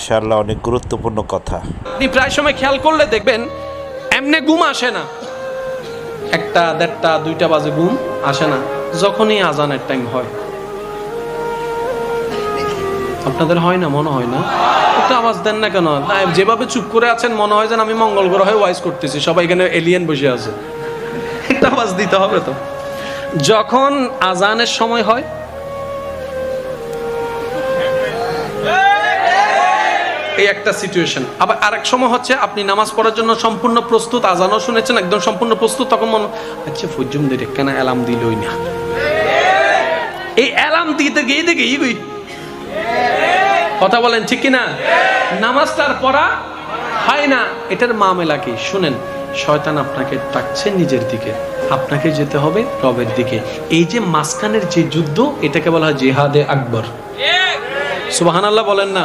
ইনশাআল্লাহ অনেক গুরুত্বপূর্ণ কথা। আপনি প্রায় সময় খেয়াল করলে দেখবেন এমনি ঘুম আসে না, 1টা 1:30 2টা বাজে ঘুম আসে না যখনই আজানের টাইম হয়। আপনাদের হয় না? মনে হয় না? একটু আওয়াজ দেন না কেন? যেভাবে চুপ করে আছেন মনে হয় যেন আমি মঙ্গল গ্রহে ওয়াইজ করতেছি, সবাই এখানে এলিয়েন বসে আছে। একটা আওয়াজ দিতে হবে তো। যখন আজানের সময় হয় এই একটা সিচুয়েশন, আবার আরেক সময় হচ্ছে আপনি নামাজ পড়ার জন্য সম্পূর্ণ প্রস্তুত, আজানও শুনেছেন একদম সম্পূর্ণ প্রস্তুত, তখন মনে আচ্ছা ফজুম দিলে কেন অ্যালার্ম দিলই না, এই অ্যালার্ম দিতে গিয়ে দেখি কথা বলেন ঠিক কিনা, নামাজটার পড়া হয় না। এটার মামলা কি শুনেন, শয়তান আপনাকে ডাকছে নিজের দিকে, আপনাকে যেতে হবে রবের দিকে। এই যে মাঝখানের যে যুদ্ধ, এটাকে বলা হয় জিহাদে আকবর। সুবহানাল্লাহ বলেন না?